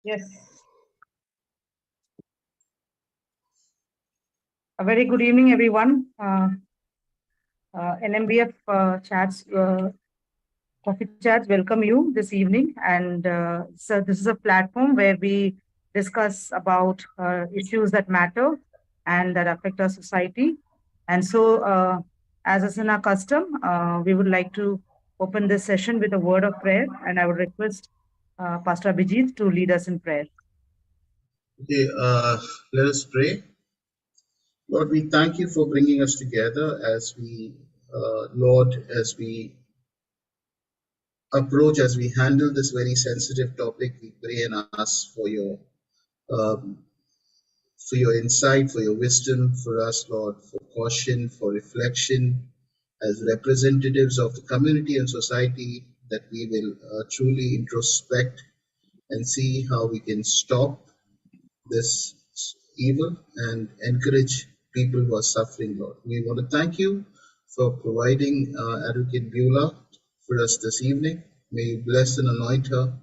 Yes. A very good evening, everyone. NMBF chats, coffee chats, welcome you this evening. And so this is a platform where we discuss about issues that matter and that affect our society. And so, as is in our custom, we would like to open this session with a word of prayer. And I would request Pastor Abhijit to lead us in prayer. Okay, let us pray. Lord, we thank you for bringing us together as we approach, as we handle this very sensitive topic. We pray and ask um, for your insight, for your wisdom, for us, Lord, for caution, for reflection, as representatives of the community and society, that we will truly introspect and see how we can stop this evil and encourage people who are suffering, Lord. We want to thank you for providing Advocate Beaula for us this evening. May you bless and anoint her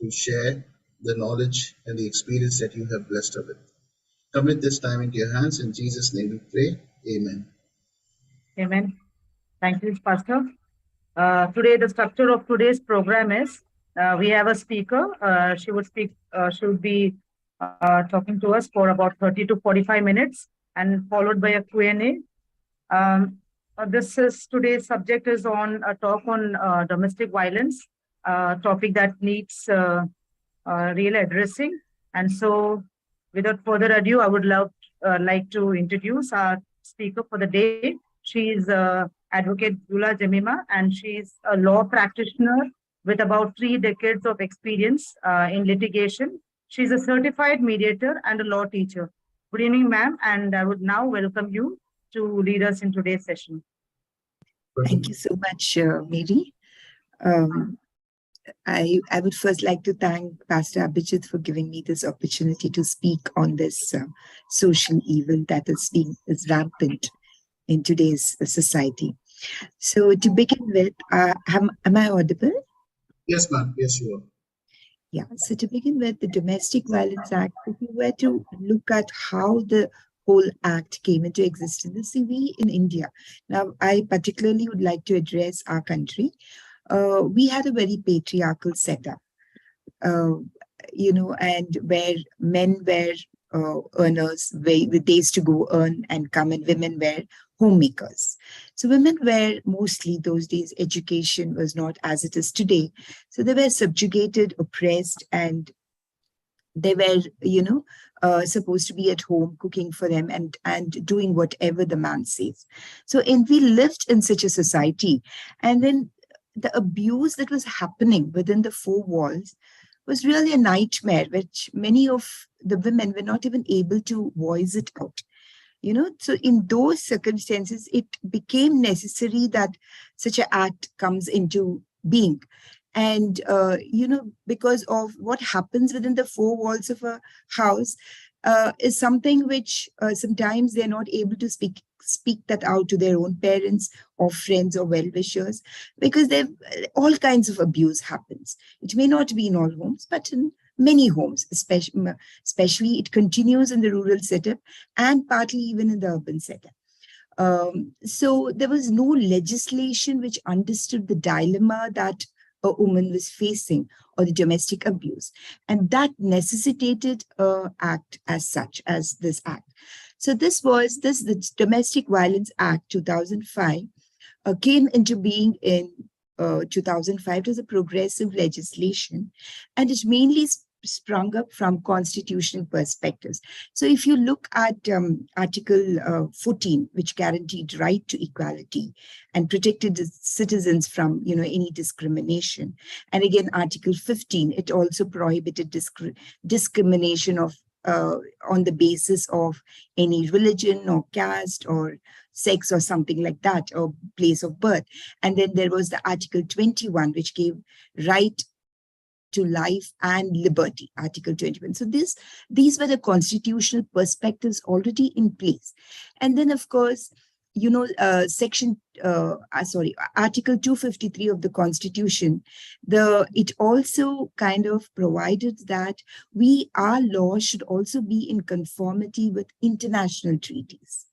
to share the knowledge and the experience that you have blessed her with. Commit this time into your hands. In Jesus' name we pray. Amen. Amen. Thank you, Pastor. Today, the structure of today's program is we have a speaker. She would be talking to us for about 30 to 45 minutes and followed by a Q&A. Today's subject is on a talk on domestic violence, topic that needs real addressing. And so, without further ado, I would like to introduce our speaker for the day. She is Advocate Beaula Jemima, and she is a law practitioner with about 3 decades of experience in litigation. She is a certified mediator and a law teacher. Good evening, ma'am, and I would now welcome you to lead us in today's session. Thank you so much, Mary. I would first like to thank Pastor Abhijit for giving me this opportunity to speak on this social evil that is rampant in today's society. So to begin with, am I audible? Yes, ma'am. Yes, you are. Yeah. So to begin with, the Domestic Violence Act, if you were to look at how the whole act came into existence, see, we in India, now I particularly would like to address our country. We had a very patriarchal setup, and where men were earners, they used to go earn and come, and women were homemakers. So women were mostly, those days, education was not as it is today. So they were subjugated, oppressed, and they were, supposed to be at home cooking for them and doing whatever the man says. So, and we lived in such a society. And then the abuse that was happening within the 4 walls was really a nightmare, which many of the women were not even able to voice it out. So in those circumstances, it became necessary that such an act comes into being. And, because of what happens within the 4 walls of a house is something which sometimes they're not able to speak that out to their own parents or friends or well-wishers, because all kinds of abuse happens. It may not be in all homes, but in many homes, especially it continues in the rural setup and partly even in the urban setup. So there was no legislation which understood the dilemma that a woman was facing, or the domestic abuse. And that necessitated an act as such as this act. So the Domestic Violence Act 2005 came into being in 2005. It was a progressive legislation, and it mainly sprung up from constitutional perspectives. So if you look at Article 14, which guaranteed right to equality and protected the citizens from any discrimination, and again Article 15, it also prohibited discrimination of on the basis of any religion or caste or sex or something like that, or place of birth. And then there was the Article 21, which gave right to life and liberty, Article 21. So these were the constitutional perspectives already in place. And then, of course, Article 253 of the Constitution, it also kind of provided that our law should also be in conformity with international treaties.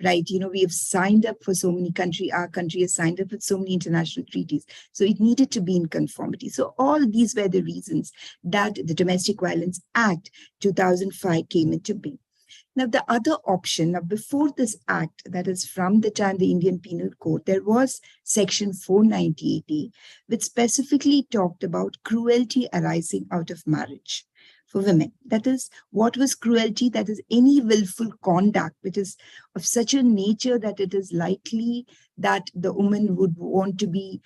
Right, we have signed up for so many our country has signed up with so many international treaties. So it needed to be in conformity. So all these were the reasons that the Domestic Violence Act 2005 came into being. Now, the other option, now before this act, that is from the time the Indian Penal Code, there was Section 498A, which specifically talked about cruelty arising out of marriage for women. That is, what was cruelty? That is any willful conduct which is of such a nature that it is likely that the woman would be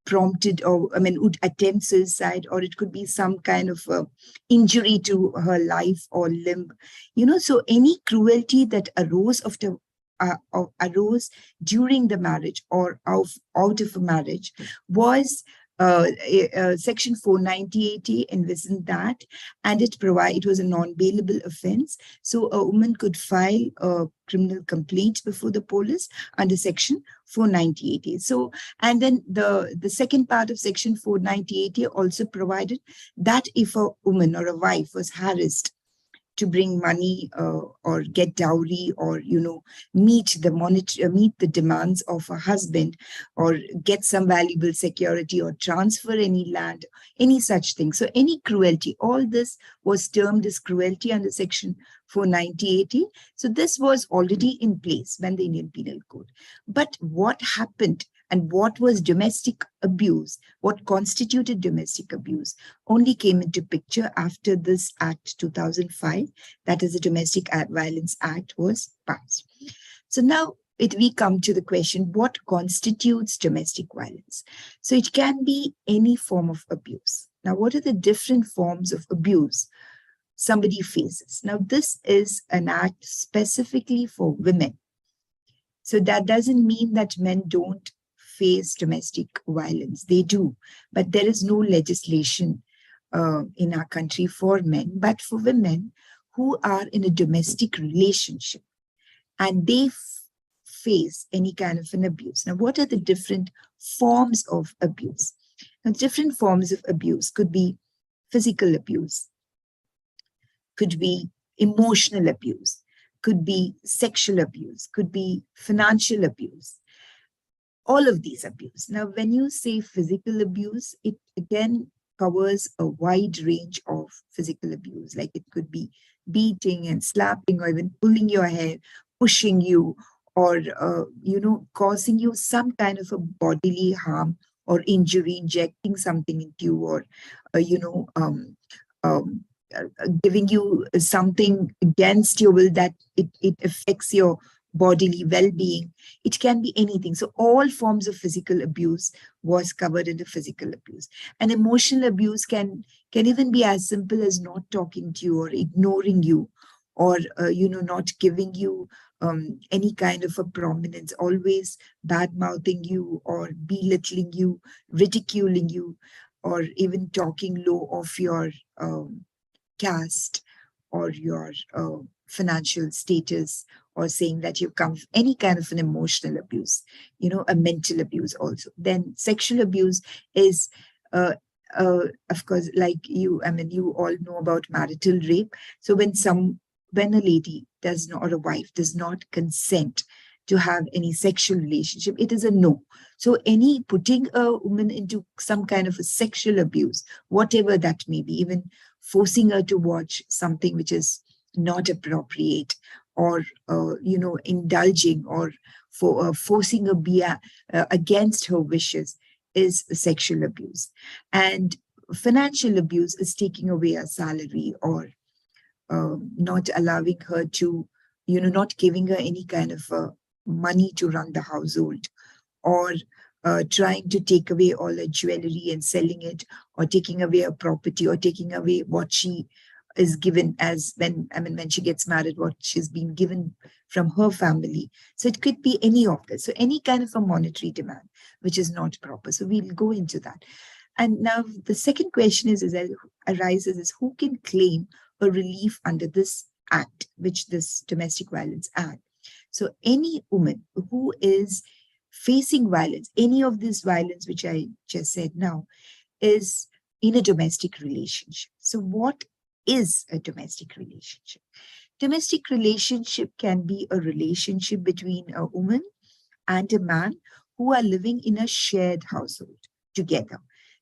prompted, or would attempt suicide, or it could be some kind of injury to her life or limb. So any cruelty that arose arose during the marriage or out of a marriage was Section 498A envisioned that, and it was a non-bailable offense. So a woman could file a criminal complaint before the police under Section 498A. So, and then the second part of Section 498A also provided that if a woman or a wife was harassed to bring money or get dowry, or meet the demands of a husband, or get some valuable security, or transfer any land, any such thing. So any cruelty, all this was termed as cruelty under Section 498A. So this was already in place when the Indian Penal Code. But what happened, and what was domestic abuse, what constituted domestic abuse, only came into picture after this Act 2005, that is the Domestic Violence Act, was passed. So now we come to the question, what constitutes domestic violence? So it can be any form of abuse. Now, what are the different forms of abuse somebody faces? Now, this is an act specifically for women. So that doesn't mean that men don't face domestic violence. They do, but there is no legislation in our country for men, but for women who are in a domestic relationship and they face any kind of an abuse. Now, what are the different forms of abuse? Now, different forms of abuse could be physical abuse, could be emotional abuse, could be sexual abuse, could be financial abuse. All of these abuse. Now, when you say physical abuse, it again covers a wide range of physical abuse. Like it could be beating and slapping, or even pulling your hair, pushing you, or causing you some kind of a bodily harm or injury, injecting something into you, or giving you something against your will that it affects your bodily well-being. It can be anything. So all forms of physical abuse was covered in the physical abuse. And emotional abuse can even be as simple as not talking to you, or ignoring you, or not giving you any kind of a prominence, always bad-mouthing you, or belittling you, ridiculing you, or even talking low of your caste or your financial status, or saying that you come from any kind of an emotional abuse, a mental abuse also. Then sexual abuse is, of course, like you all know about marital rape. So when a lady does not, or a wife does not consent to have any sexual relationship, it is a no. So any putting a woman into some kind of a sexual abuse, whatever that may be, even forcing her to watch something which is not appropriate, or indulging, or forcing her be against her wishes, is sexual abuse. And financial abuse is taking away a salary, or not allowing her to, not giving her any kind of money to run the household, or trying to take away all her jewelry and selling it, or taking away her property, or taking away what she is given as when she gets married, what she's been given from her family. So it could be any of this. So any kind of a monetary demand which is not proper. So we'll go into that. And now the second question arises who can claim a relief under this act, which this Domestic Violence Act. So any woman who is facing violence, any of this violence which I just said now, is in a domestic relationship. So what is a domestic relationship? Domestic relationship can be a relationship between a woman and a man who are living in a shared household together.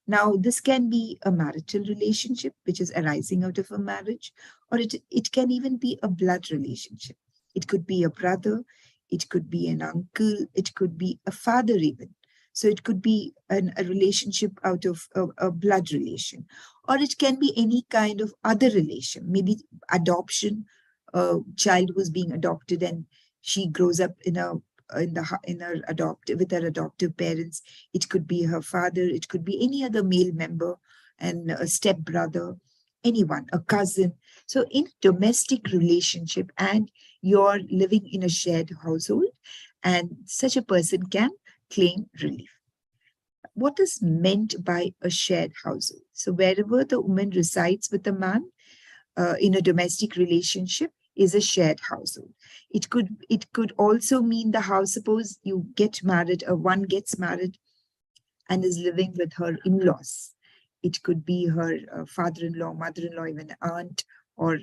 Now, this can be a marital relationship, which is arising out of a marriage, or it can even be a blood relationship. It could be a brother, it could be an uncle, it could be a father, even. So it could be a relationship out of a blood relation, or it can be any kind of other relation, maybe adoption, a child who's being adopted and she grows up in her adoptive with her adoptive parents. It could be her father, it could be any other male member, and a step brother, anyone, a cousin. So in domestic relationship, and you're living in a shared household, and such a person can claim relief. What is meant by a shared household? So wherever the woman resides with a man in a domestic relationship is a shared household. It could also mean the house. Suppose you get married, or one gets married and is living with her in-laws. It could be her father-in-law, mother-in-law, even aunt, or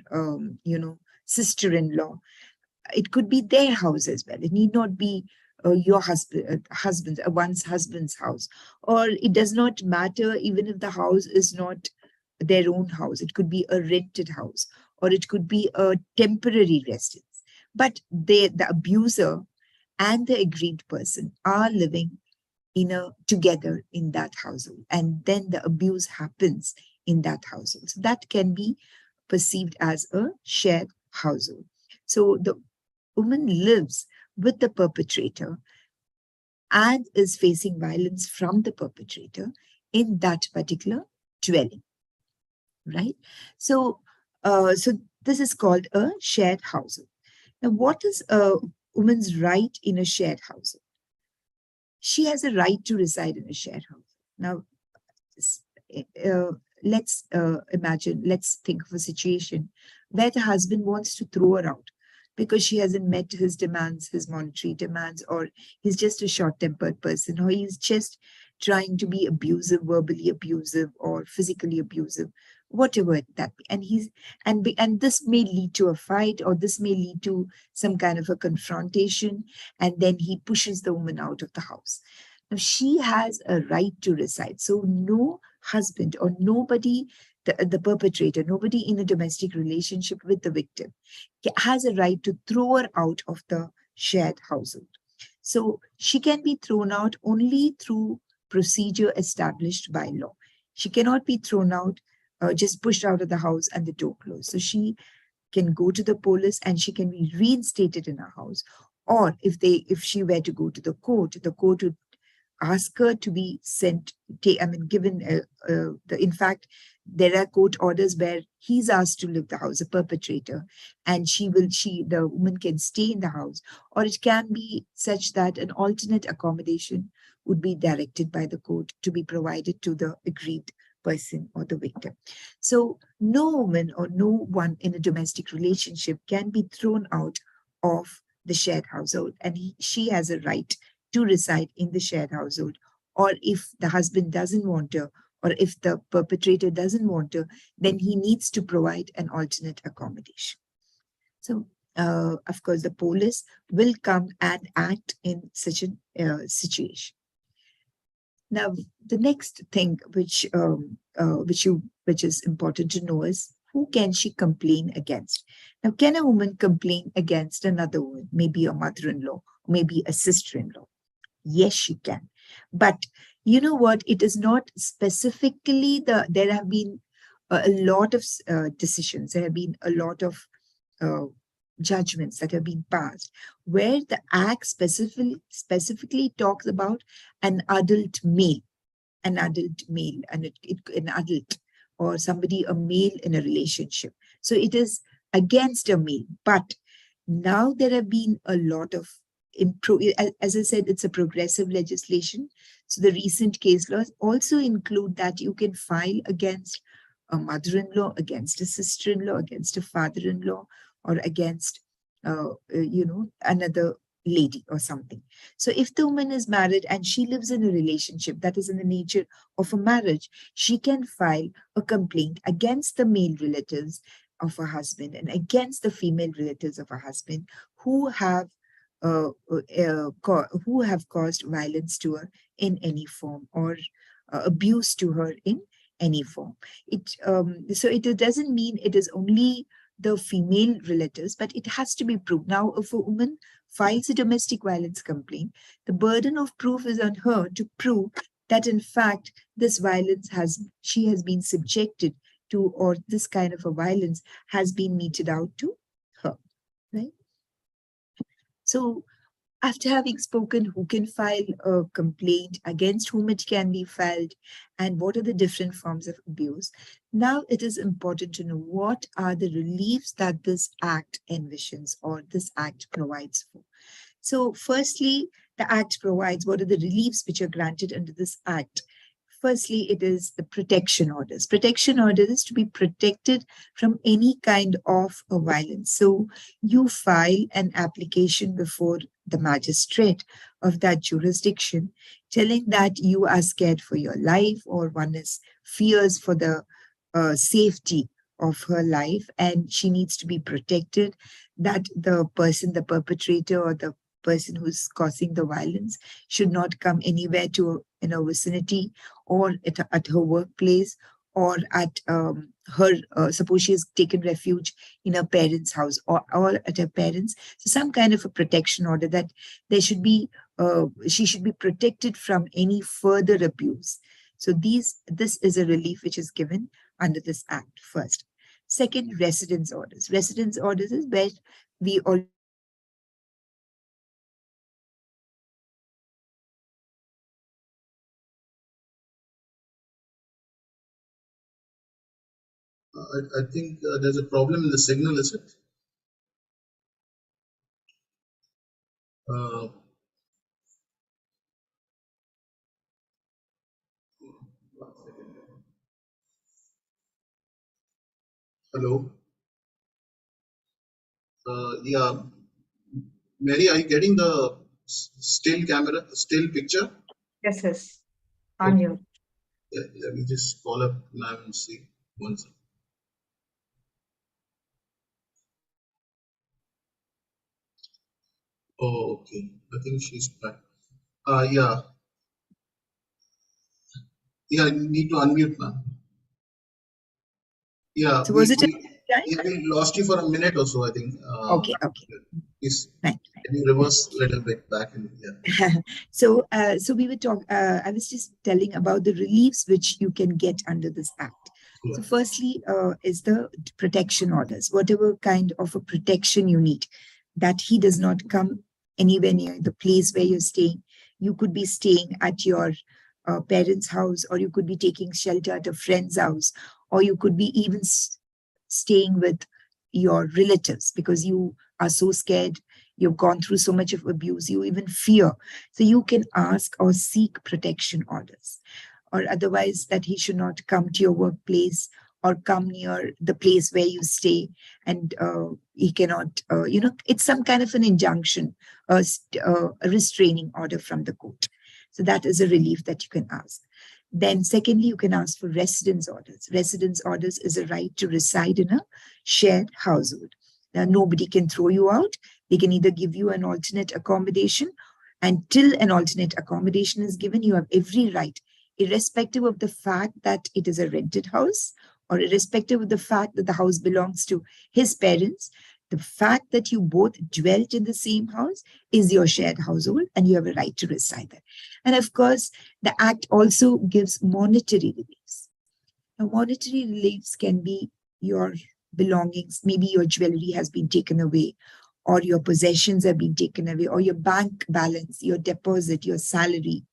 sister-in-law. It could be their house as well. It need not be your one's husband's house, or it does not matter even if the house is not their own house. It could be a rented house, or it could be a temporary residence. But the abuser and the aggrieved person are living together in that household, and then the abuse happens in that household. So that can be perceived as a shared household. So the woman lives with the perpetrator and is facing violence from the perpetrator in that particular dwelling, right? So this is called a shared household. Now, what is a woman's right in a shared household? She has a right to reside in a shared house. Now, let's think of a situation where the husband wants to throw her out because she hasn't met his demands, his monetary demands, or he's just a short-tempered person, or he's just trying to be abusive, verbally abusive, or physically abusive, whatever that be. And this may lead to a fight, or this may lead to some kind of a confrontation, and then he pushes the woman out of the house. Now, she has a right to reside. So no husband or nobody, the perpetrator, nobody in a domestic relationship with the victim has a right to throw her out of the shared household. So she can be thrown out only through procedure established by law. She cannot be thrown out, just pushed out of the house and the door closed. So she can go to the police and she can be reinstated in her house. Or if she were to go to the court would ask her to be sent, given in fact, there are court orders where he's asked to leave the house, a perpetrator, and the woman can stay in the house. Or it can be such that an alternate accommodation would be directed by the court to be provided to the aggrieved person or the victim. So no woman or no one in a domestic relationship can be thrown out of the shared household, and she has a right to reside in the shared household. Or if the husband doesn't want her, or if the perpetrator doesn't want her, then he needs to provide an alternate accommodation. So, of course, the police will come and act in such a situation. Now, the next thing which is important to know is, who can she complain against? Now, can a woman complain against another woman, maybe a mother-in-law, maybe a sister-in-law? Yes, she can. But you know what? It is not specifically there have been a lot of decisions. There have been a lot of judgments that have been passed where the act specifically talks about an adult male, and an adult, or somebody, a male in a relationship. So it is against a male. But now there have been a lot of as I said, it's a progressive legislation. So the recent case laws also include that you can file against a mother-in-law, against a sister-in-law, against a father-in-law, or against another lady or something. So if the woman is married and she lives in a relationship that is in the nature of a marriage, she can file a complaint against the male relatives of her husband and against the female relatives of her husband who have who have caused violence to her in any form, or abuse to her in any form. It doesn't mean it is only the female relatives, but it has to be proved. Now, if a woman files a domestic violence complaint, the burden of proof is on her to prove that in fact this violence she has been subjected to, or this kind of a violence has been meted out to her, right? So after having spoken who can file a complaint, against whom it can be filed, and what are the different forms of abuse, now it is important to know what are the reliefs that this act envisions or this act provides for. So firstly, the act provides what are the reliefs which are granted under this act. Firstly, it is the protection orders. Protection orders is to be protected from any kind of violence. So you file an application before the magistrate of that jurisdiction, telling that you are scared for your life, or one is fears for the safety of her life, and she needs to be protected, that the person, the perpetrator, or the person who's causing the violence should not come anywhere to in her vicinity, or at her workplace, or at her, suppose she has taken refuge in her parents' house, or at her parents. So some kind of a protection order that there should be, she should be protected from any further abuse. So this is a relief which is given under this act first. Second, residence orders. Residence orders is where we all I think there's a problem in the signal, is it? Uh, Hello. Yeah, Mary, are you getting the still picture? Yes, yes. I'm Okay. here. Yeah, let me just call up ma'am and see. One second. Oh, okay. I think she's back. Yeah, yeah. You need to unmute, ma'am. Yeah, so was it a time? yeah, we lost you for a minute or so, I think. Okay. Please, Right. can you reverse a little bit back? And yeah. So we were talking. I was just telling about the reliefs which you can get under this act. Yeah. So, firstly, is the protection orders. Whatever kind of a protection you need, that he does not come anywhere near the place where you're staying. You could be staying at your parents' house, or you could be taking shelter at a friend's house, or you could be even staying with your relatives because you are so scared, you've gone through so much of abuse, you even fear. So you can ask or seek protection orders, or otherwise that he should not come to your workplace or come near the place where you stay, and he cannot, it's some kind of an injunction, a restraining order from the court. So that is a relief that you can ask. Then, secondly, you can ask for residence orders. Residence orders is a right to reside in a shared household. Now, nobody can throw you out. They can either give you an alternate accommodation, and till an alternate accommodation is given, you have every right, irrespective of the fact that it is a rented house, or irrespective of the fact that the house belongs to his parents. The fact that you both dwelt in the same house is your shared household, and you have a right to reside there. And of course, the act also gives monetary reliefs. Now, monetary reliefs can be your belongings. Maybe your jewelry has been taken away, or your possessions have been taken away, or your bank balance, your deposit, your salary,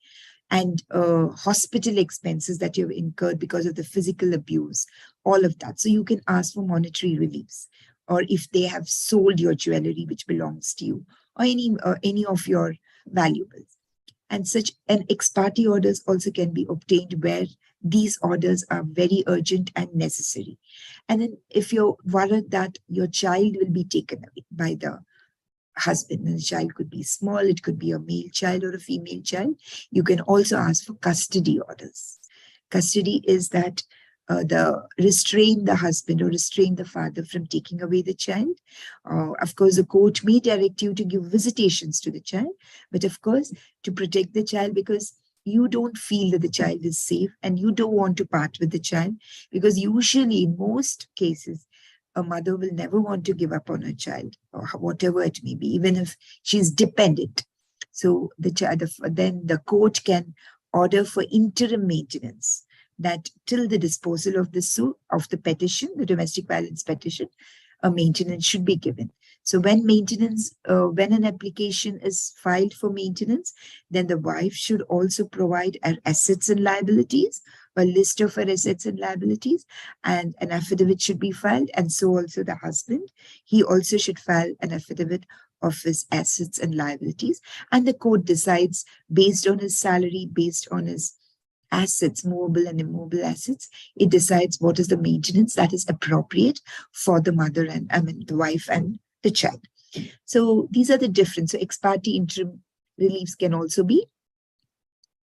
and hospital expenses that you've incurred because of the physical abuse, all of that. So you can ask for monetary reliefs, or if they have sold your jewelry which belongs to you, or any of your valuables. And such an ex parte orders also can be obtained where these orders are very urgent and necessary. And then if you're worried that your child will be taken away by the husband, and the child could be small, it could be a male child or a female child, you can also ask for custody orders. Custody is that the restrain the husband or restrain the father from taking away the child. Of course, the court may direct you to give visitations to the child, but of course, to protect the child, because you don't feel that the child is safe and you don't want to part with the child, because usually, in most cases, a mother will never want to give up on her child, or whatever it may be, even if she's dependent. So the child, then the court can order for interim maintenance, that till the disposal of the suit, of the petition, the domestic violence petition, a maintenance should be given. So when when an application is filed for maintenance, then the wife should also provide her assets and liabilities, a list of her assets and liabilities, and an affidavit should be filed. And so also the husband, he also should file an affidavit of his assets and liabilities. And the court decides based on his salary, based on his assets, movable and immobile assets, it decides what is the maintenance that is appropriate for the mother and, the wife and the child. So these are the different. So ex parte interim reliefs can also be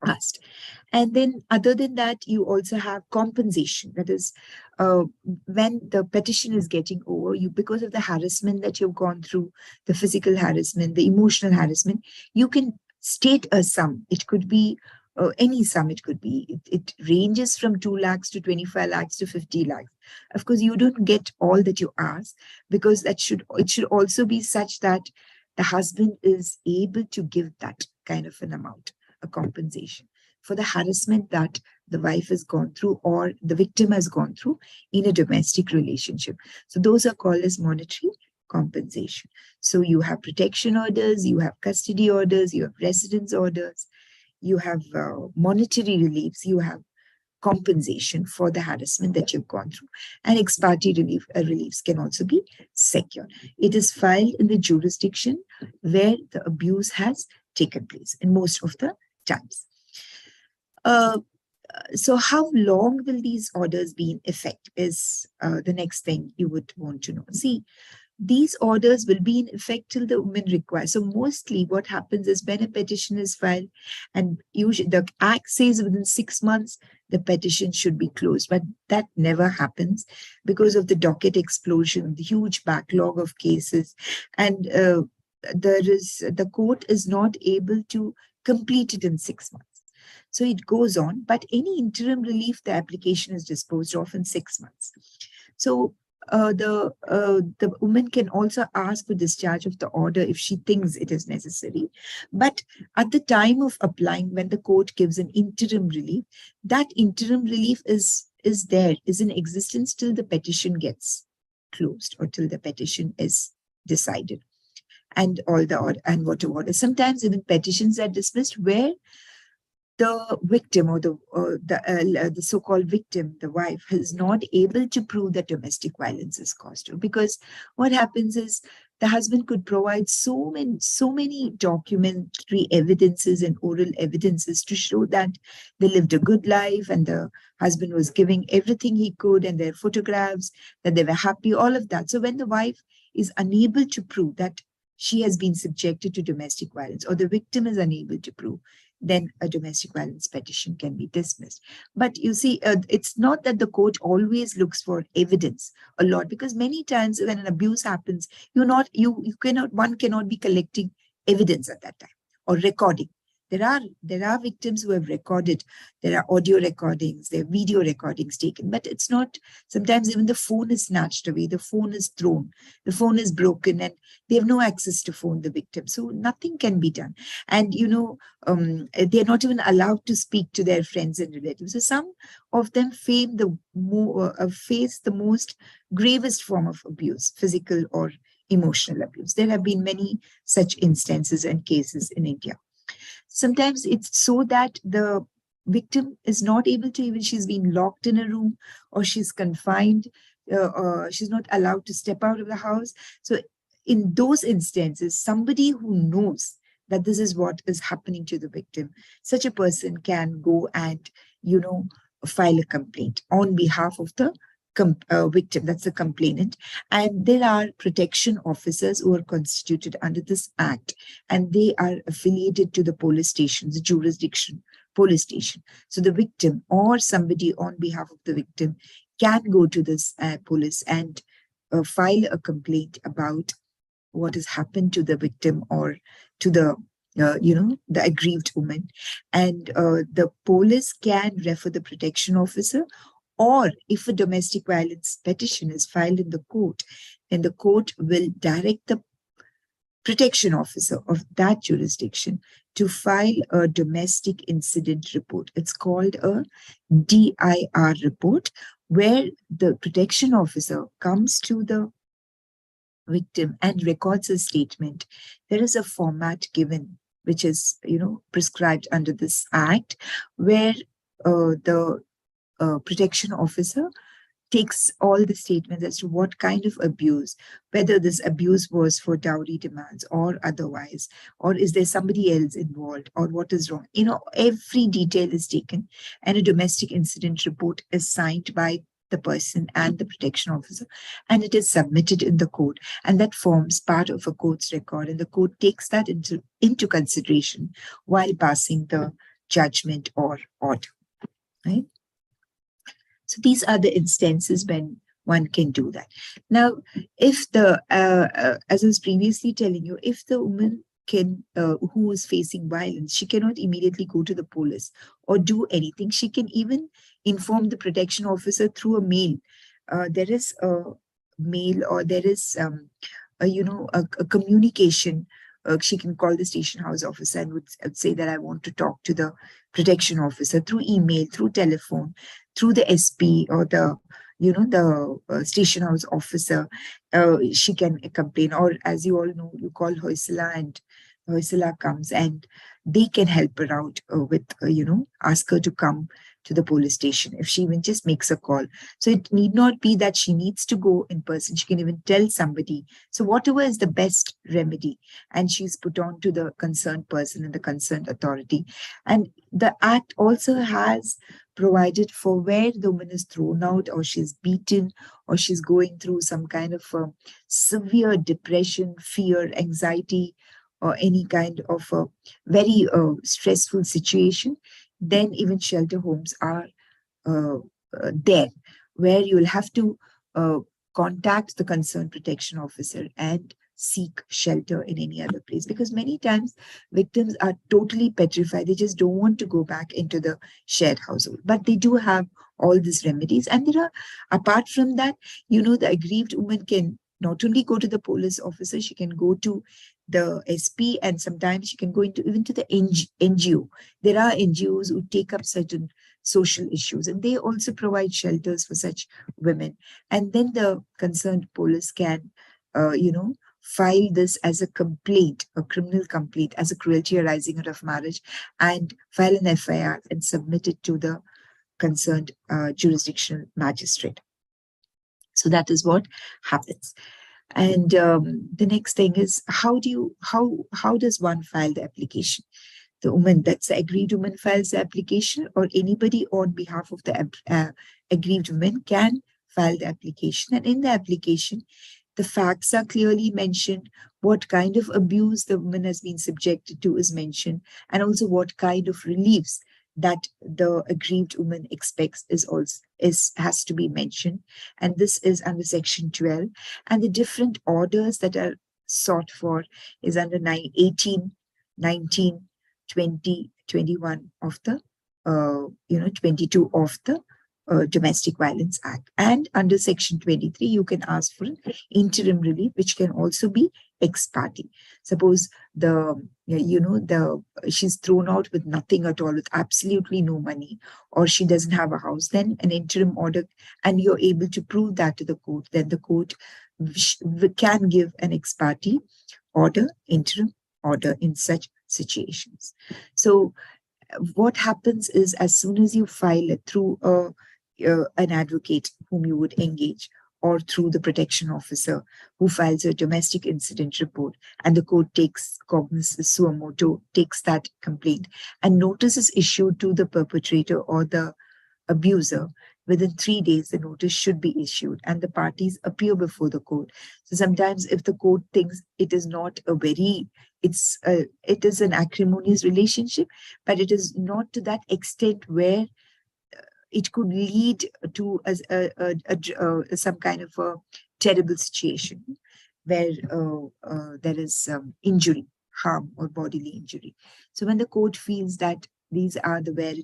asked. And then other than that, you also have compensation. That is, when the petition is getting over, you, because of the harassment that you've gone through, the physical harassment, the emotional harassment, you can state a sum. It could be any sum. It could be, it ranges from 2 lakhs to 25 lakhs to 50 lakhs. Of course, you don't get all that you ask, because it should also be such that the husband is able to give that kind of an amount, a compensation for the harassment that the wife has gone through or the victim has gone through in a domestic relationship. So those are called as monetary compensation. So you have protection orders, you have custody orders, you have residence orders, you have monetary reliefs, you have compensation for the harassment that you've gone through. And ex parte reliefs can also be secured. It is filed in the jurisdiction where the abuse has taken place in most of the times. So how long will these orders be in effect is the next thing you would want to know. See, these orders will be in effect till the woman requires. So mostly what happens is when a petition is filed, and usually the Act says within 6 months, the petition should be closed. But that never happens because of the docket explosion, the huge backlog of cases. And the court is not able to complete it in 6 months. So it goes on, but any interim relief, the application is disposed of in 6 months. So the woman can also ask for discharge of the order if she thinks it is necessary. But at the time of applying, when the court gives an interim relief, that interim relief is in existence till the petition gets closed or till the petition is decided. And all the order and what order. Sometimes even petitions are dismissed where the victim or the so-called victim, the wife, is not able to prove that domestic violence is caused her. Because what happens is the husband could provide so many documentary evidences and oral evidences to show that they lived a good life and the husband was giving everything he could, and their photographs, that they were happy, all of that. So when the wife is unable to prove that she has been subjected to domestic violence, or the victim is unable to prove, then a domestic violence petition can be dismissed. But you see, it's not that the court always looks for evidence a lot, because many times when an abuse happens, one cannot be collecting evidence at that time or recording. There are victims who have recorded. There are audio recordings, there are video recordings taken, but it's not. Sometimes even the phone is snatched away, the phone is thrown, the phone is broken, and they have no access to phone the victim. So nothing can be done. And they're not even allowed to speak to their friends and relatives. So some of them face the most gravest form of abuse, physical or emotional abuse. There have been many such instances and cases in India. Sometimes it's so that the victim is not able to, even she's been locked in a room or she's confined, she's not allowed to step out of the house. So in those instances, somebody who knows that this is what is happening to the victim, such a person can go and, file a complaint on behalf of the victim, that's the complainant. And there are protection officers who are constituted under this act, and they are affiliated to the police station, the jurisdiction police station. So the victim or somebody on behalf of the victim can go to this police and file a complaint about what has happened to the victim or to the the aggrieved woman. And the police can refer the protection officer, or if a domestic violence petition is filed in the court, then the court will direct the protection officer of that jurisdiction to file a domestic incident report. It's called a DIR report, where the protection officer comes to the victim and records a statement. There is a format given which is prescribed under this act, where the protection officer takes all the statements as to what kind of abuse, whether this abuse was for dowry demands or otherwise, or is there somebody else involved, or what is wrong. Every detail is taken, and a domestic incident report is signed by the person and the protection officer, and it is submitted in the court, and that forms part of a court's record, and the court takes that into consideration while passing the judgment or order, right? So these are the instances when one can do that. Now, if the, as I was previously telling you, if the woman who is facing violence, she cannot immediately go to the police or do anything. She can even inform the protection officer through a mail. There is a mail, or there is, a communication. She can call the station house officer and would say that I want to talk to the protection officer through email, through telephone, through the SP or the station house officer. She can complain, or as you all know, you call Hoysala, and Hoysala comes and they can help her out with ask her to come to the police station if she even just makes a call. So it need not be that she needs to go in person. She can even tell somebody. So whatever is the best remedy, and she's put on to the concerned person and the concerned authority. And the act also has provided for where the woman is thrown out, or she's beaten, or she's going through some kind of severe depression, fear, anxiety, or any kind of a very stressful situation. Then even shelter homes are there, where you'll have to contact the concerned protection officer and seek shelter in any other place, because many times victims are totally petrified. They just don't want to go back into the shared household, but they do have all these remedies. And there are, apart from that, the aggrieved woman can not only go to the police officer, she can go to the SP, and sometimes she can go even to the NGO. There are NGOs who take up certain social issues, and they also provide shelters for such women. And then the concerned police can, file this as a complaint, a criminal complaint, as a cruelty arising out of marriage, and file an FIR and submit it to the concerned jurisdictional magistrate. So that is what happens. And the next thing is, how does one file the application? The woman, that's the aggrieved woman, files the application, or anybody on behalf of the aggrieved woman can file the application. And in the application, the facts are clearly mentioned. What kind of abuse the woman has been subjected to is mentioned, and also what kind of reliefs that the aggrieved woman expects has to be mentioned. And this is under section 12. And the different orders that are sought for is under 18, 19, 20, 21 of the 22 of the Domestic Violence Act. And under section 23, you can ask for an interim relief, which can also be ex parte. Suppose she's thrown out with nothing at all, with absolutely no money, or she doesn't have a house, then an interim order, and you're able to prove that to the court, then the court can give an ex parte order, interim order in such situations. So what happens is, as soon as you file it through an advocate whom you would engage, or through the protection officer who files a domestic incident report, and the court takes cognizance suo motu, takes that complaint, and notice is issued to the perpetrator or the abuser, within 3 days, the notice should be issued and the parties appear before the court. So sometimes if the court thinks it is not a very, it is an acrimonious relationship, but it is not to that extent where it could lead to some kind of a terrible situation where there is injury, harm, or bodily injury. So when the court feels that these are the where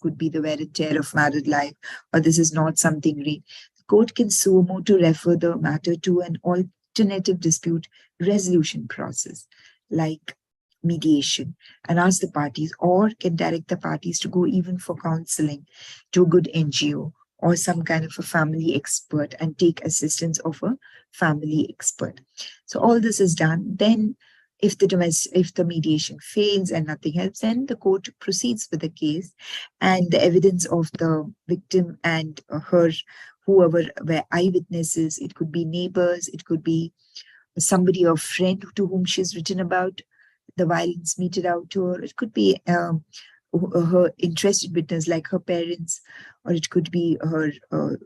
could be the wear and tear of married life, or this is not something real, the court can suo motu refer the matter to an alternative dispute resolution process, like mediation, and ask the parties, or can direct the parties to go even for counseling to a good NGO or some kind of a family expert and take assistance of a family expert. So all this is done. Then if the mediation fails and nothing helps, then the court proceeds with the case, and the evidence of the victim and her, whoever were eyewitnesses, it could be neighbors, it could be somebody or friend to whom she's written about the violence meted out to her. It could be her interested witness, like her parents, or it could be her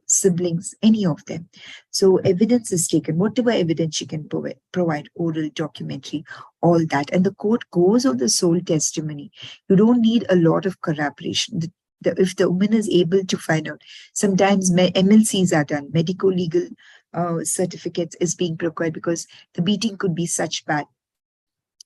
siblings, any of them. So evidence is taken, whatever evidence she can provide, oral, documentary, all that. And the court goes on the sole testimony. You don't need a lot of corroboration. If the woman is able to find out, sometimes MLCs are done, medical legal certificates is being procured, because the beating could be such bad.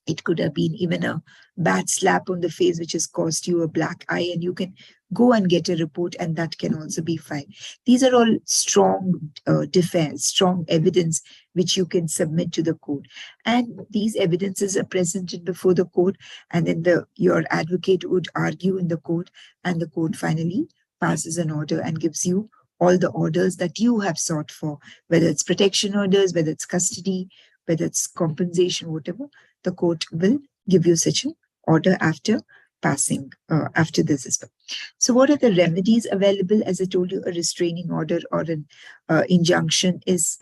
It could have been even a bad slap on the face, which has caused you a black eye, and you can go and get a report, and that can also be filed. These are all strong defense, strong evidence which you can submit to the court. And these evidences are presented before the court, and then your advocate would argue in the court, and the court finally passes an order and gives you all the orders that you have sought for, whether it's protection orders, whether it's custody, whether it's compensation, whatever. The court will give you such an order after passing, after this as well. So what are the remedies available? As I told you, a restraining order or an injunction is,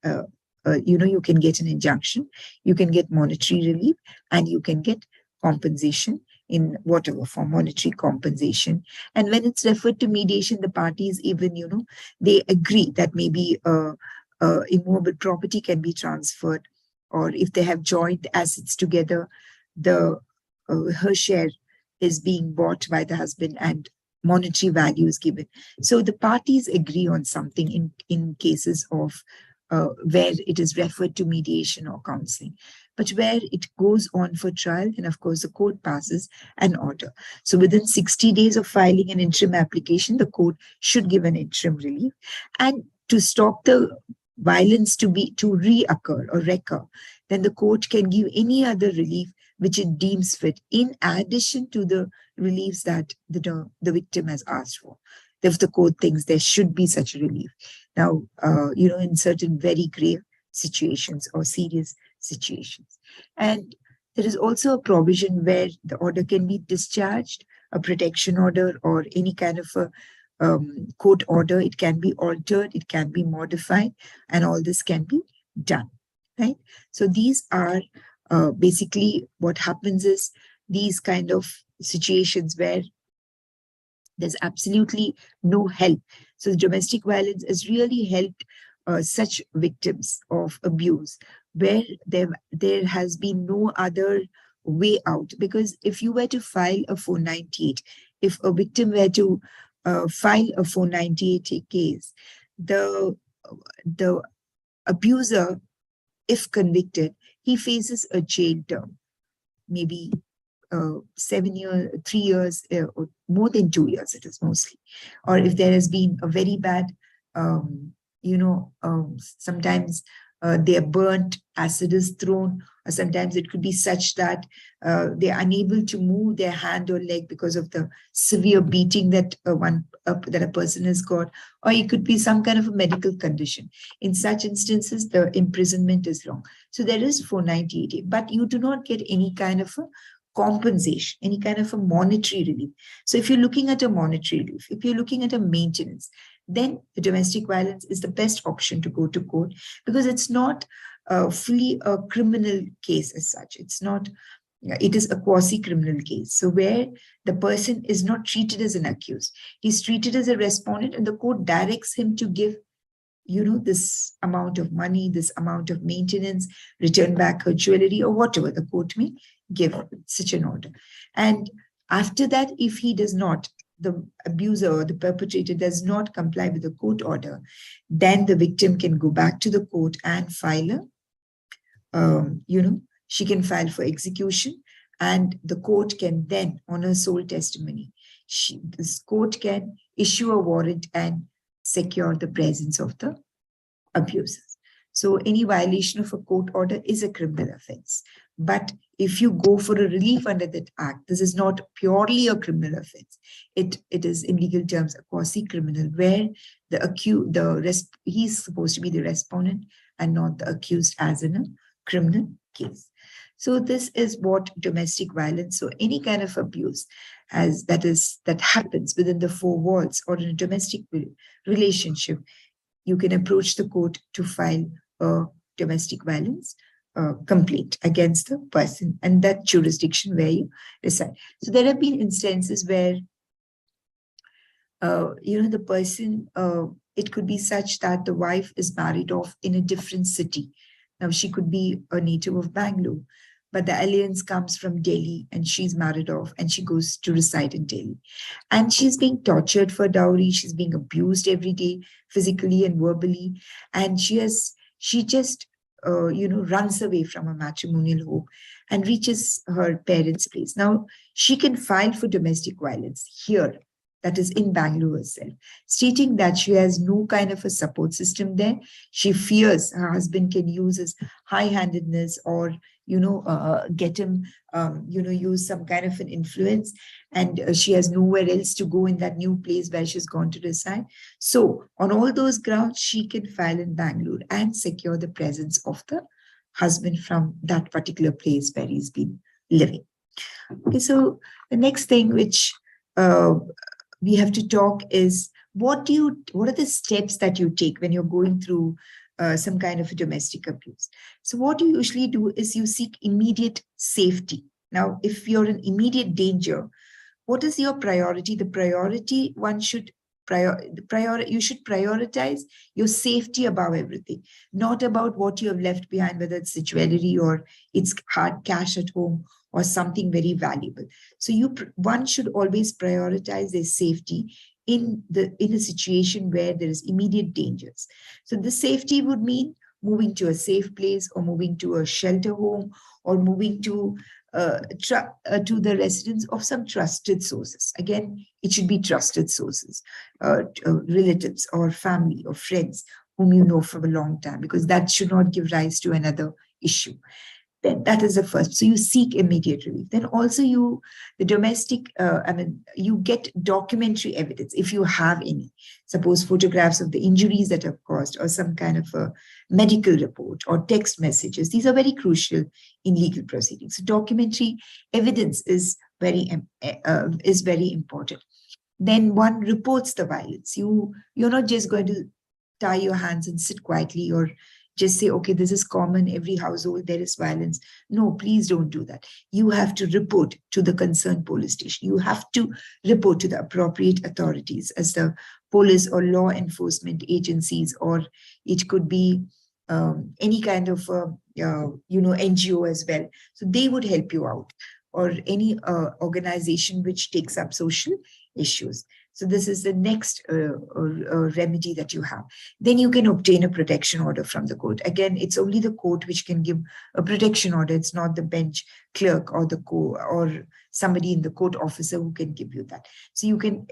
you can get an injunction, you can get monetary relief, and you can get compensation in whatever form, monetary compensation. And when it's referred to mediation, the parties even, they agree that maybe immovable property can be transferred, or if they have joint assets together, her share is being bought by the husband and monetary value is given. So the parties agree on something in cases of where it is referred to mediation or counseling. But where it goes on for trial, then of course the court passes an order. So within 60 days of filing an interim application, the court should give an interim relief. And to stop the violence to reoccur or recur, then the court can give any other relief which it deems fit, in addition to the reliefs that the victim has asked for, if the court thinks there should be such a relief. Now, in certain very grave situations or serious situations. And there is also a provision where the order can be discharged, a protection order or any kind of a court order. It can be altered, it can be modified, and all this can be done, right? So these are basically what happens is these kind of situations where there's absolutely no help. So the domestic violence has really helped such victims of abuse where there has been no other way out. Because if you were to file a 498, if a victim were to file a 498 case, the abuser, if convicted, he faces a jail term, maybe 7 years, 3 years, or more than 2 years, it is mostly. Or if there has been a very bad, sometimes they are burnt, acid is thrown, or sometimes it could be such that they are unable to move their hand or leg because of the severe beating that a person has got, or it could be some kind of a medical condition. In such instances, the imprisonment is long. So there is 498, but you do not get any kind of a compensation, any kind of a monetary relief. So if you're looking at a monetary relief, if you're looking at a maintenance, then the domestic violence is the best option to go to court, because it's not fully a criminal case as such. It's not it is a quasi-criminal case. So where the person is not treated as an accused, he's treated as a respondent, and the court directs him to give, this amount of money, this amount of maintenance, return back her jewelry, or whatever the court may give such an order. And after that, if he does not, the abuser or the perpetrator does not comply with the court order, then the victim can go back to the court and file she can file for execution, and the court can then, on her sole testimony, this court can issue a warrant and secure the presence of the abusers. So any violation of a court order is a criminal offense. But if you go for a relief under that act, this is not purely a criminal offense. It is, in legal terms, a quasi-criminal, where he's supposed to be the respondent and not the accused, as in a criminal case. So this is what domestic violence, so any kind of abuse that happens within the four walls or in a domestic relationship, you can approach the court to file a domestic violence complaint against the person and that jurisdiction where you reside. So there have been instances where, the person, it could be such that the wife is married off in a different city. Now, she could be a native of Bangalore, but the alliance comes from Delhi and she's married off and she goes to reside in Delhi. And she's being tortured for dowry. She's being abused every day, physically and verbally. And she just runs away from a matrimonial home and reaches her parents' place. Now, she can file for domestic violence here, that is in Bangalore herself, stating that she has no kind of a support system there. She fears her husband can use his high-handedness or, get him, use some kind of an influence. And she has nowhere else to go in that new place where she's gone to reside. So on all those grounds, she can file in Bangalore and secure the presence of the husband from that particular place where he's been living. Okay, so the next thing which we have to talk is what are the steps that you take when you're going through some kind of a domestic abuse. So what you usually do is you seek immediate safety. Now, if you're in immediate danger, what is your priority? The priority you should prioritize your safety above everything, not about what you have left behind, whether it's the jewelry or it's hard cash at home or something very valuable. So one should always prioritize their safety in a situation where there is immediate dangers. So the safety would mean moving to a safe place or moving to a shelter home or moving to the residence of some trusted sources. Again, it should be trusted sources, relatives or family or friends whom you know for a long time, because that should not give rise to another issue. Then that is the first. So you seek immediate relief. Then also you get documentary evidence if you have any. Suppose photographs of the injuries that have caused or some kind of a medical report or text messages. These are very crucial in legal proceedings. So documentary evidence is very important. Then one reports the violence. You're not just going to tie your hands and sit quietly or just say, okay, this is common, every household, there is violence. No, please don't do that. You have to report to the concerned police station. You have to report to the appropriate authorities as the police or law enforcement agencies, or it could be any kind of, NGO as well. So they would help you out, or any organization which takes up social issues. So this is the next remedy that you have. Then you can obtain a protection order from the court. Again, it's only the court which can give a protection order. It's not the bench clerk or or somebody in the court officer who can give you that. So you can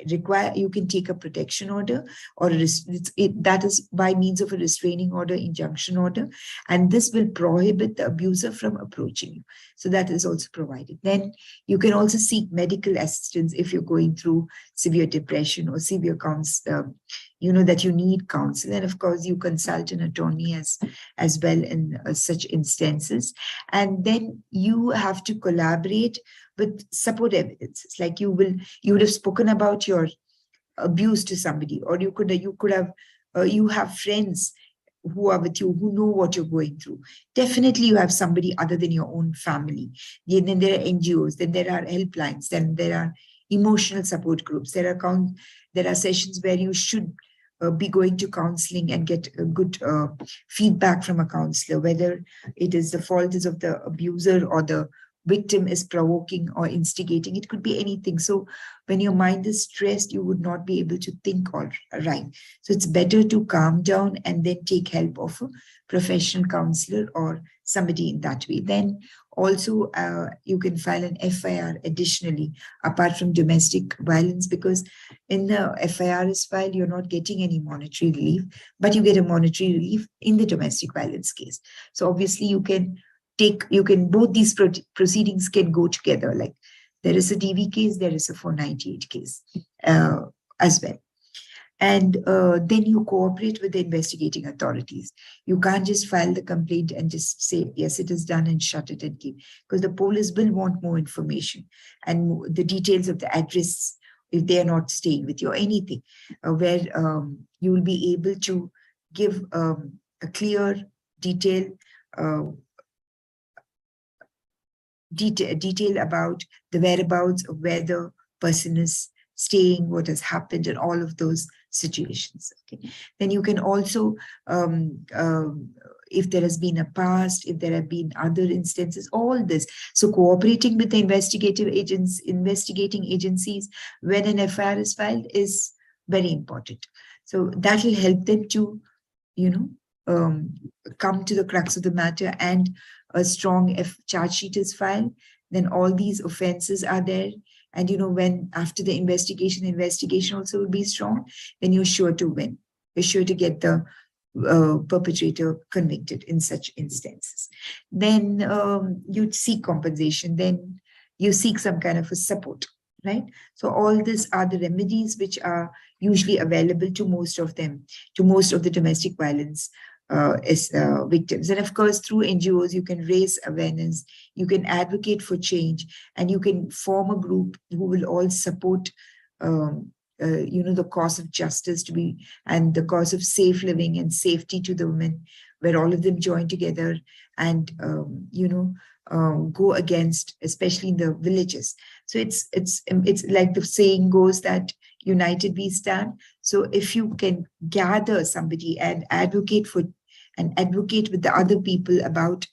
take a protection order, or that is by means of a restraining order, injunction order, and this will prohibit the abuser from approaching you. So that is also provided. Then you can also seek medical assistance if you're going through severe depression or severe that you need counsel. And of course, you consult an attorney as well in such instances. And then you have to collaborate with support evidences. Like you would have spoken about your abuse to somebody, or you have friends who are with you, who know what you're going through. Definitely you have somebody other than your own family. Then there are NGOs, then there are helplines, then there are emotional support groups. There are sessions where you should be going to counseling and get a good feedback from a counselor, whether it is the fault is of the abuser or the victim is provoking or instigating. It could be anything. So when your mind is stressed, you would not be able to think all right. So it's better to calm down and then take help of a professional counselor or somebody in that way. Then also you can file an FIR additionally, apart from domestic violence, because in the FIR is filed, you're not getting any monetary relief, but you get a monetary relief in the domestic violence case. So obviously both these proceedings can go together. Like there is a DV case, there is a 498 case as well. And then you cooperate with the investigating authorities. You can't just file the complaint and just say, yes, it is done and shut it and keep, because the police will want more information and the details of the address if they are not staying with you or anything, where you will be able to give a clear detail about the whereabouts of where the person is staying, what has happened, and all of those situations. Okay. Then you can also, if there has been a past, if there have been other instances, all this. So cooperating with the investigating agencies when an FIR is filed is very important. So that will help them to, come to the crux of the matter, and a strong charge sheet is filed. Then all these offenses are there. And, when after the investigation also will be strong, then you're sure to win. You're sure to get the perpetrator convicted in such instances. Then you seek compensation. Then you seek some kind of a support, right? So all these are the remedies which are usually available to most of them, to most of the domestic violence victims. And of course, through NGOs, you can raise awareness, you can advocate for change, and you can form a group who will all support, the cause of justice and the cause of safe living and safety to the women, where all of them join together and, go against, especially in the villages. So it's like the saying goes that united we stand. So if you can gather somebody and advocate with the other people about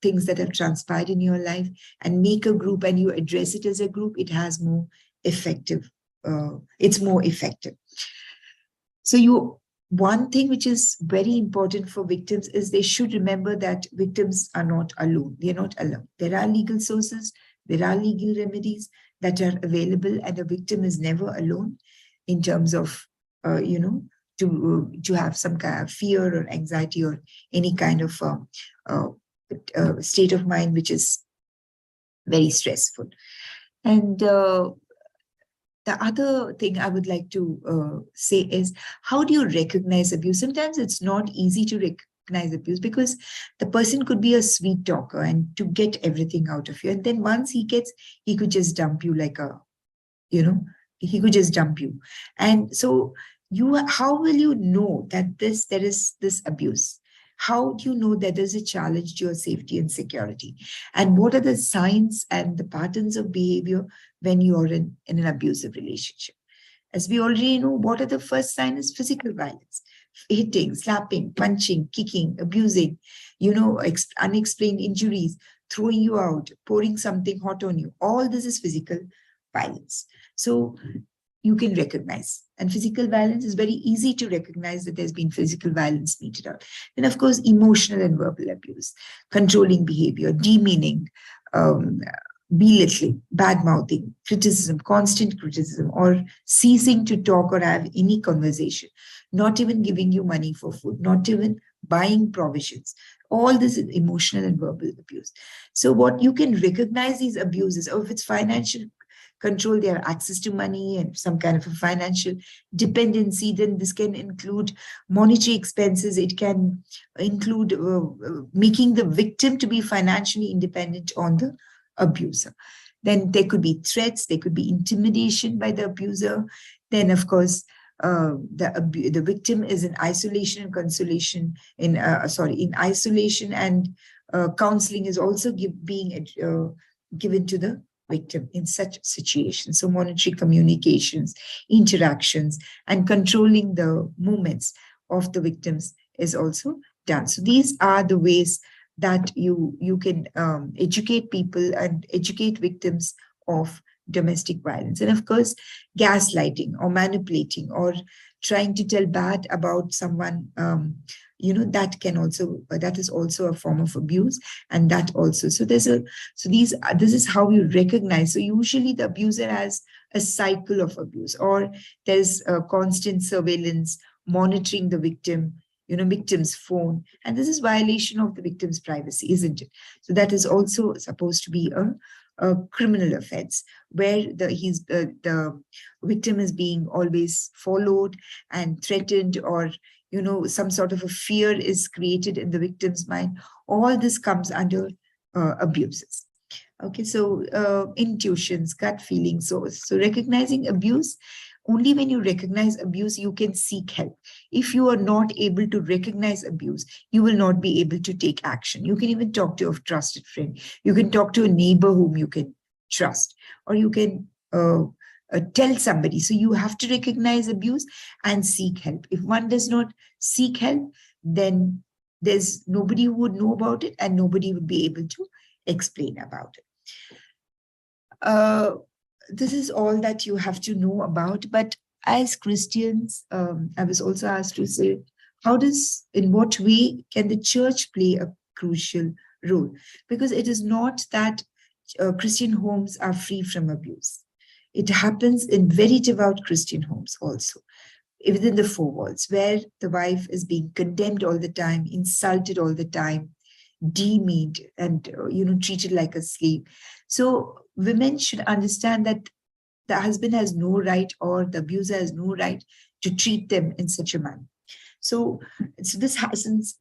things that have transpired in your life, and make a group and you address it as a group, it's more effective. So one thing which is very important for victims is they should remember that victims are not alone. They're not alone. There are legal sources, there are legal remedies that are available, and a victim is never alone in terms of, to have some kind of fear or anxiety or any kind of state of mind which is very stressful. And the other thing I would like to say is, how do you recognize abuse? Sometimes it's not easy to recognize abuse because the person could be a sweet talker and to get everything out of you. And then once he could just dump you he could just dump you. And so how will you know that there is this abuse? How do you know that there's a challenge to your safety and security? And what are the signs and the patterns of behavior when you are in an abusive relationship? As we already know, what are the first signs? Is physical violence, hitting, slapping, punching, kicking, abusing, unexplained injuries, throwing you out, pouring something hot on you. All this is physical violence. So you can recognize. And physical violence is very easy to recognize that there's been physical violence meted out. Then, of course, emotional and verbal abuse, controlling behavior, demeaning, belittling, bad-mouthing, criticism, constant criticism, or ceasing to talk or have any conversation, not even giving you money for food, not even buying provisions. All this is emotional and verbal abuse. So what you can recognize these abuses, or if it's financial control, they have access to money and some kind of a financial dependency, then this can include monetary expenses. It can include making the victim to be financially independent on the abuser. Then there could be threats, there could be intimidation by the abuser. Then, of course, the victim is in isolation and consolation, in isolation and counseling is also being given to the victim in such situations. So monitoring communications, interactions, and controlling the movements of the victims is also done. So these are the ways that you can educate people and educate victims of domestic violence. And of course, gaslighting or manipulating or trying to tell bad about someone, that can also, that is also a form of abuse. And that also, so this is how you recognize. So usually the abuser has a cycle of abuse, or there's a constant surveillance, monitoring the victim's phone, and this is violation of the victim's privacy, isn't it? So that is also supposed to be a criminal offense, where the victim is being always followed and threatened, or some sort of a fear is created in the victim's mind. All this comes under abuses. Okay, so intuitions, gut feelings. So recognizing abuse, only when you recognize abuse, you can seek help. If you are not able to recognize abuse, you will not be able to take action. You can even talk to a trusted friend. You can talk to a neighbor whom you can trust, or you can tell somebody. So you have to recognize abuse and seek help. If one does not seek help, then there's nobody who would know about it, and nobody would be able to explain about it. This is all that you have to know about. But as Christians, I was also asked to say, in what way can the church play a crucial role? Because it is not that Christian homes are free from abuse. It happens in very devout Christian homes also, within the four walls, where the wife is being condemned all the time, insulted all the time, demeaned, and treated like a slave. So women should understand that the husband has no right, or the abuser has no right to treat them in such a manner. So this happens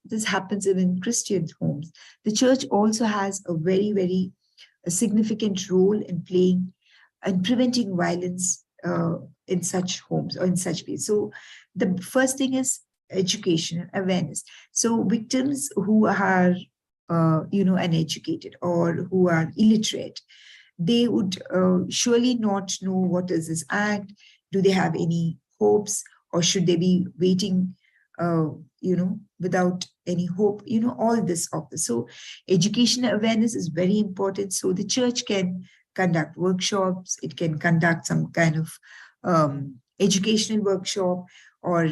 even in Christian homes. The church also has a very, very significant role in playing and preventing violence in such homes or in such ways. So the first thing is education and awareness. So victims who are uneducated or who are illiterate, they would surely not know what is this act. Do they have any hopes, or should they be waiting without any hope, all this of this. So education awareness is very important. So the church can conduct workshops, it can conduct some kind of educational workshop, or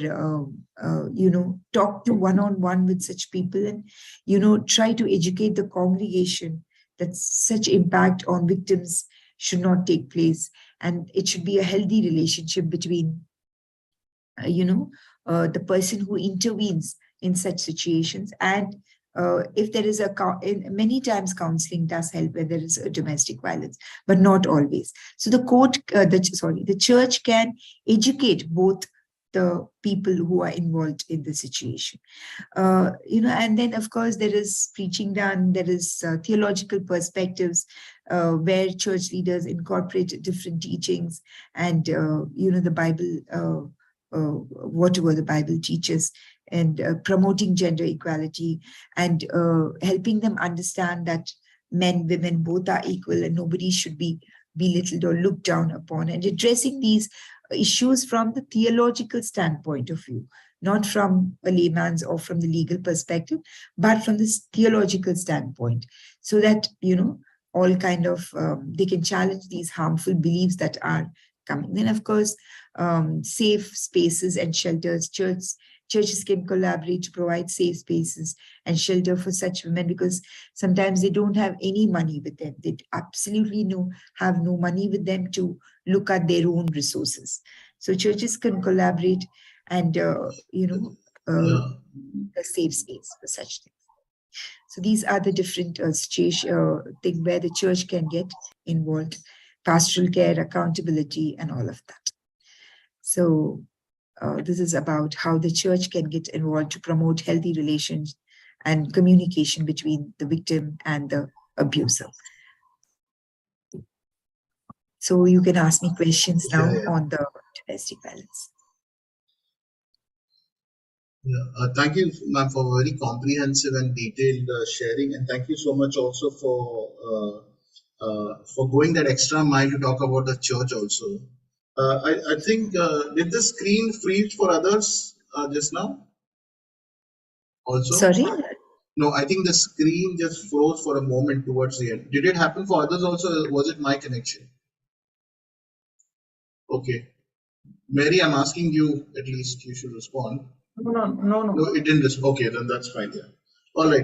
talk to one-on-one with such people, and try to educate the congregation that such impact on victims should not take place, and it should be a healthy relationship between the person who intervenes in such situations. And if there is many times counseling does help when there is a domestic violence, but not always. So the church can educate both the people who are involved in the situation. And then of course there is preaching done, there is theological perspectives where church leaders incorporate different teachings, and the Bible, whatever the Bible teaches, and promoting gender equality, and helping them understand that men, women, both are equal, and nobody should be belittled or looked down upon, and addressing these issues from the theological standpoint of view, not from a layman's or from the legal perspective, but from this theological standpoint, so that, all kind of, they can challenge these harmful beliefs that are coming. Then, of course, safe spaces and shelters. Churches can collaborate to provide safe spaces and shelter for such women, because sometimes they don't have any money with them. They absolutely have no money with them to look at their own resources. So churches can collaborate and, a safe space for such things. So these are the different things where the church can get involved: pastoral care, accountability, and all of that. So this is about how the church can get involved to promote healthy relations and communication between the victim and the abuser. So you can ask me questions now on the domestic violence. Yeah, thank you, ma'am, for very comprehensive and detailed sharing, and thank you so much also for going that extra mile to talk about the church also. I think did the screen freeze for others just now also? Sorry? No, I think the screen just froze for a moment towards the end. Did it happen for others also? Or was it my connection? Okay, Mary, I'm asking you at least. You should respond. No, no, no, no. No, it didn't. Okay, then that's fine. Yeah. All right.